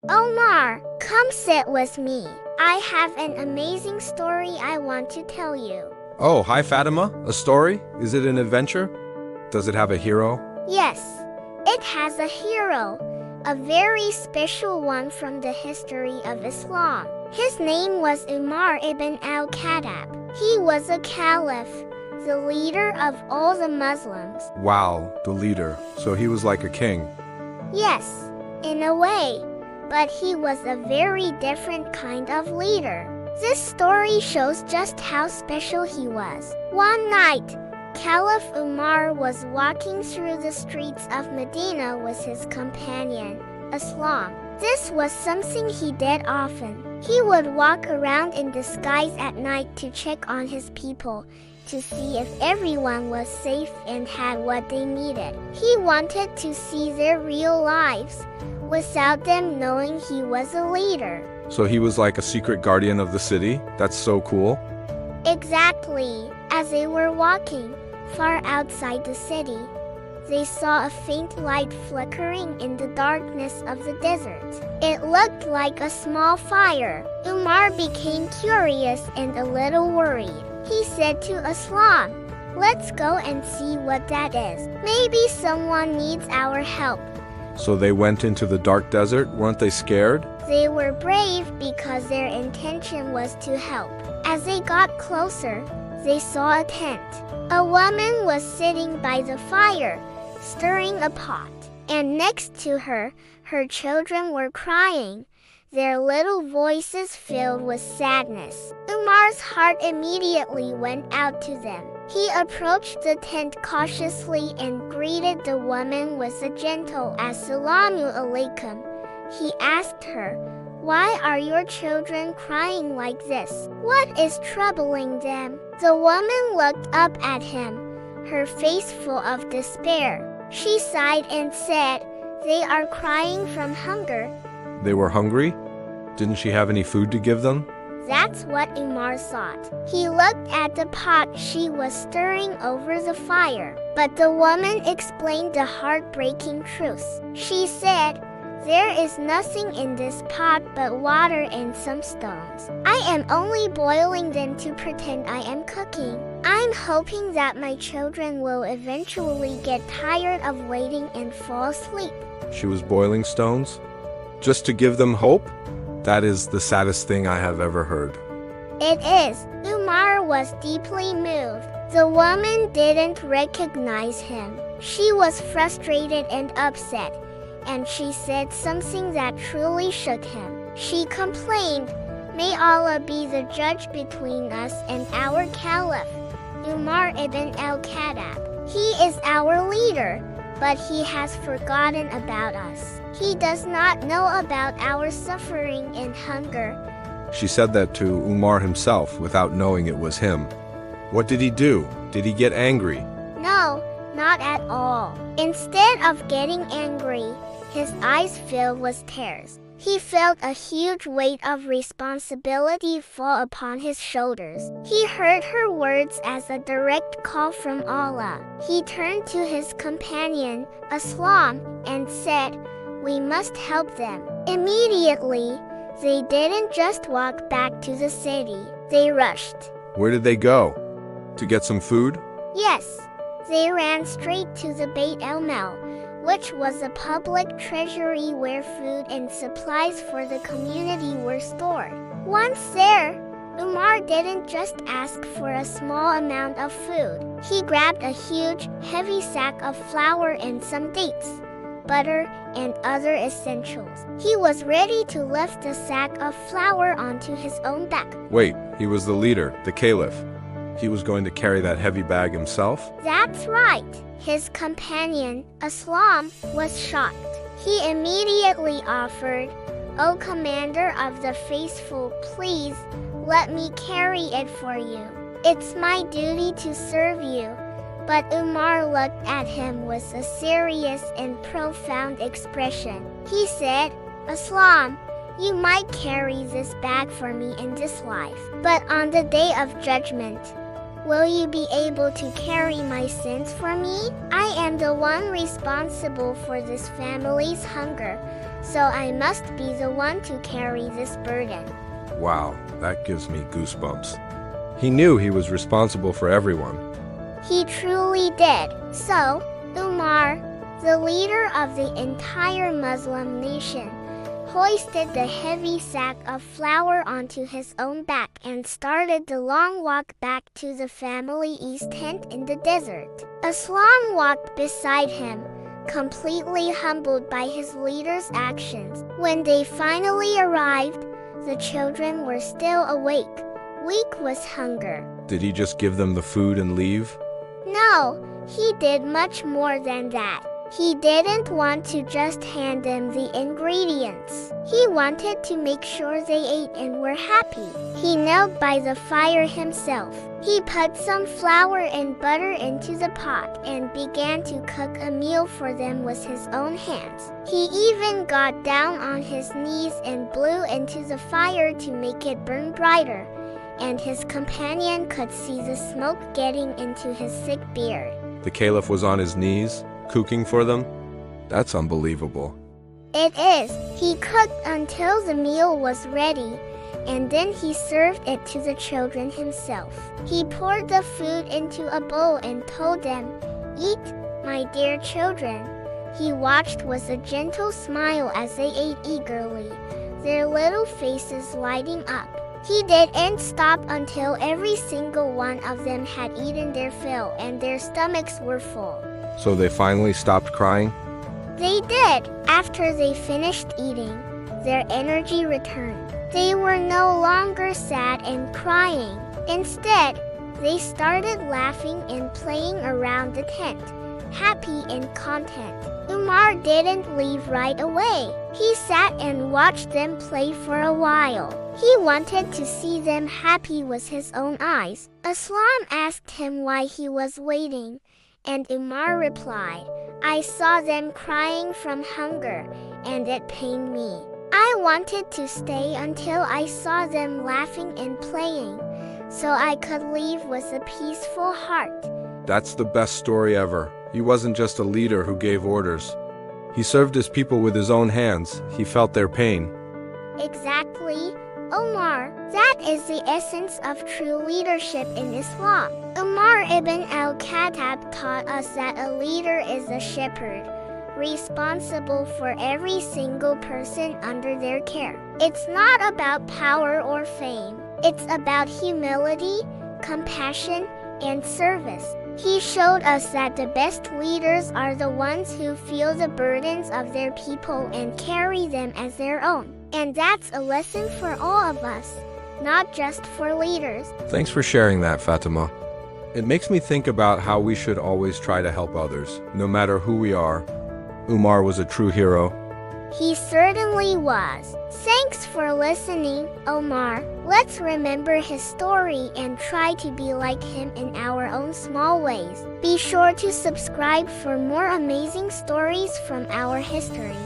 Omar, come sit with me. I have an amazing story I want to tell you. Oh, hi Fatima. A story? Is it an adventure? Does it have a hero? Yes, it has a hero, a very special one from the history of Islam. His name was Umar ibn al-Khattab. He was a caliph, the leader of all the Muslims. Wow, the leader. So he was like a king. Yes, in a way, but he was a very different kind of leader. This story shows just how special he was. One night, Caliph Umar was walking through the streets of Medina with his companion, Islam. This was something he did often. He would walk around in disguise at night to check on his people, to see if everyone was safe and had what they needed. He wanted to see their real lives, without them knowing he was a leader. So he was like a secret guardian of the city? That's so cool. Exactly. As they were walking, far outside the city, they saw a faint light flickering in the darkness of the desert. It looked like a small fire. Umar became curious and a little worried. He said to Islam, "Let's go and see what that is. Maybe someone needs our help." So they went into the dark desert. Weren't they scared? They were brave because their intention was to help. As they got closer, they saw a tent. A woman was sitting by the fire, stirring a pot, and next to her, her children were crying, their little voices filled with sadness. Umar's heart immediately went out to them. He approached the tent cautiously and greeted the woman with a gentle "Assalamu alaikum." He asked her, "Why are your children crying like this? What is troubling them?" The woman looked up at him, her face full of despair. She sighed and said, "They are crying from hunger." They were hungry? Didn't she have any food to give them? That's what Umar thought. He looked at the pot she was stirring over the fire. But the woman explained the heartbreaking truth. She said, "There is nothing in this pot but water and some stones. I am only boiling them to pretend I am cooking. I'm hoping that my children will eventually get tired of waiting and fall asleep." She was boiling stones? Just to give them hope? That is the saddest thing I have ever heard. It is. Umar was deeply moved. The woman didn't recognize him. She was frustrated and upset, and she said something that truly shook him. She complained, "May Allah be the judge between us and our Caliph, Umar ibn al-Khattab. He is our leader, but he has forgotten about us. He does not know about our suffering and hunger." She said that to Umar himself without knowing it was him. What did he do? Did he get angry? No, not at all. Instead of getting angry, his eyes filled with tears. He felt a huge weight of responsibility fall upon his shoulders. He heard her words as a direct call from Allah. He turned to his companion, Islam, and said, "We must help them." Immediately, they didn't just walk back to the city. They rushed. Where did they go? To get some food? Yes, they ran straight to the Beit el-Mal, which was a public treasury where food and supplies for the community were stored. Once there, Umar didn't just ask for a small amount of food. He grabbed a huge, heavy sack of flour and some dates, butter, and other essentials. He was ready to lift the sack of flour onto his own back. Wait, he was the leader, the caliph. He was going to carry that heavy bag himself? That's right. His companion, Islam, was shocked. He immediately offered, "O Commander of the Faithful, please, let me carry it for you. It's my duty to serve you." But Umar looked at him with a serious and profound expression. He said, "Islam, you might carry this bag for me in this life, but on the day of judgment, will you be able to carry my sins for me? I am the one responsible for this family's hunger, so I must be the one to carry this burden. Wow, that gives me goosebumps. He knew he was responsible for everyone. He truly did. So, Umar, the leader of the entire Muslim nation, hoisted the heavy sack of flour onto his own back and started the long walk back to the family's tent in the desert. Islam walked beside him, completely humbled by his leader's actions. When they finally arrived, the children were still awake, weak with hunger. Did he just give them the food and leave? No, he did much more than that. He didn't want to just hand them the ingredients. He wanted to make sure they ate and were happy. He knelt by the fire himself. He put some flour and butter into the pot and began to cook a meal for them with his own hands. He even got down on his knees and blew into the fire to make it burn brighter, and his companion could see the smoke getting into his thick beard. The Caliph was on his knees, cooking for them? That's unbelievable. It is. He cooked until the meal was ready, and then he served it to the children himself. He poured the food into a bowl and told them, "Eat, my dear children." He watched with a gentle smile as they ate eagerly, their little faces lighting up. He didn't stop until every single one of them had eaten their fill and their stomachs were full. So they finally stopped crying? They did. After they finished eating, their energy returned. They were no longer sad and crying. Instead, they started laughing and playing around the tent, happy and content. Umar didn't leave right away. He sat and watched them play for a while. He wanted to see them happy with his own eyes. Islam asked him why he was waiting, and Umar replied, "I saw them crying from hunger, and it pained me. I wanted to stay until I saw them laughing and playing, so I could leave with a peaceful heart." That's the best story ever. He wasn't just a leader who gave orders. He served his people with his own hands. He felt their pain. Exactly, Omar. That is the essence of true leadership in Islam. Umar ibn al-Khattab taught us that a leader is a shepherd, responsible for every single person under their care. It's not about power or fame. It's about humility, compassion, and service. He showed us that the best leaders are the ones who feel the burdens of their people and carry them as their own. And that's a lesson for all of us, not just for leaders. Thanks for sharing that, Fatima. It makes me think about how we should always try to help others, no matter who we are. Umar was a true hero. He certainly was. Thanks for listening, Omar. Let's remember his story and try to be like him in our own small ways. Be sure to subscribe for more amazing stories from our history.